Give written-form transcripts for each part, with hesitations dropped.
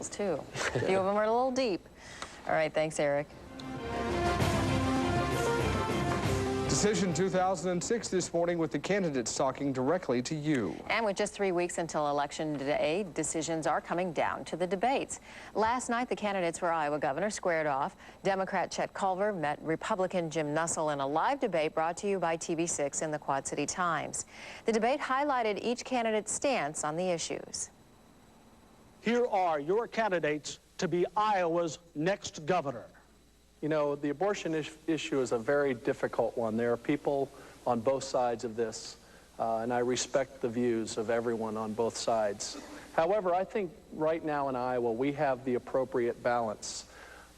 examples, too. A few of them are a little deep. All right, thanks, Eric. Decision 2006 this morning with the candidates talking directly to you. And with just 3 weeks until Election Day, decisions are coming down to the debates. Last night, the candidates for Iowa governor squared off. Democrat Chet Culver met Republican Jim Nussle in a live debate brought to you by TV6 and the Quad City Times. The debate highlighted each candidate's stance on the issues. Here are your candidates to be Iowa's next governor. You know, the abortion issue is a very difficult one. There are people on both sides of this, and I respect the views of everyone on both sides. However, I think right now in Iowa, we have the appropriate balance.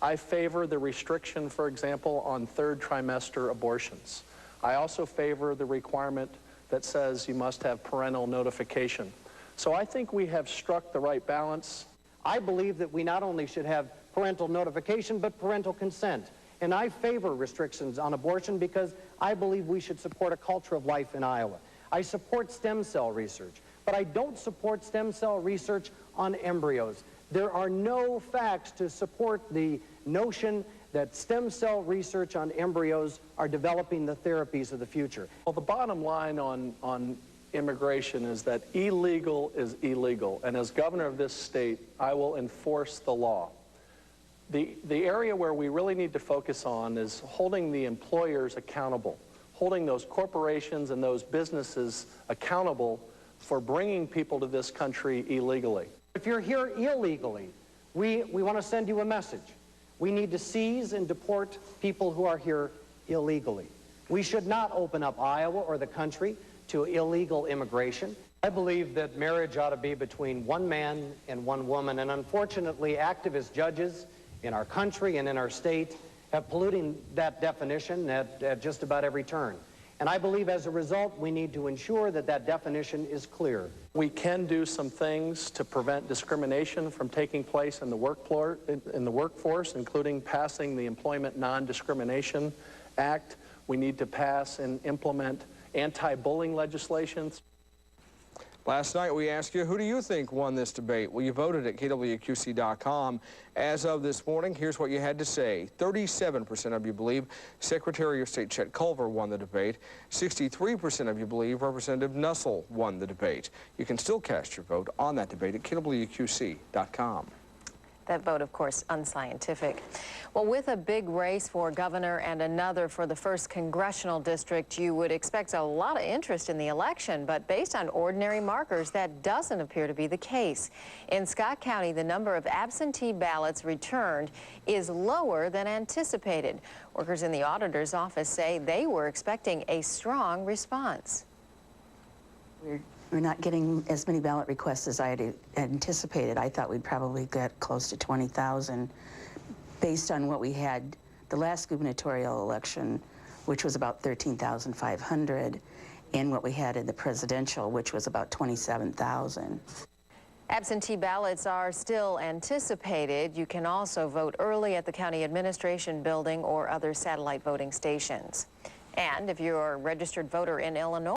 I favor the restriction, for example, on third trimester abortions. I also favor the requirement that says you must have parental notification. So I think we have struck the right balance. I believe that we not only should have parental notification, but parental consent. And I favor restrictions on abortion because I believe we should support a culture of life in Iowa. I support stem cell research, but I don't support stem cell research on embryos. There are no facts to support the notion that stem cell research on embryos are developing the therapies of the future. Well, the bottom line on immigration is that illegal is illegal, and as governor of this state, I will enforce the law. The area where we really need to focus on is holding the employers accountable, holding those corporations and those businesses accountable for bringing people to this country illegally. If you're here illegally, we want to send you a message. We need to seize and deport people who are here illegally. We should not open up Iowa or the country to illegal immigration. I believe that marriage ought to be between one man and one woman, and unfortunately activist judges in our country and in our state have polluted that definition at just about every turn. And I believe as a result we need to ensure that that definition is clear. We can do some things to prevent discrimination from taking place in the workforce, including passing the Employment Non-Discrimination Act. We need to pass and implement anti-bullying legislation. Last night we asked you, who do you think won this debate? Well, you voted at kwqc.com. As of this morning, here's what you had to say. 37% of you believe Secretary of State Chet Culver won the debate. 63% of you believe Representative Nussle won the debate. You can still cast your vote on that debate at kwqc.com. That vote, of course, unscientific. Well, with a big race for governor and another for the 1st congressional district, you would expect a lot of interest in the election, but based on ordinary markers, that doesn't appear to be the case. In Scott County, the number of absentee ballots returned is lower than anticipated. Workers in the auditor's office say they were expecting a strong response. We're not getting as many ballot requests as I had anticipated. I thought we'd probably get close to 20,000 based on what we had the last gubernatorial election, which was about 13,500, and what we had in the presidential, which was about 27,000. Absentee ballots are still anticipated. You can also vote early at the county administration building or other satellite voting stations. And if you're a registered voter in Illinois,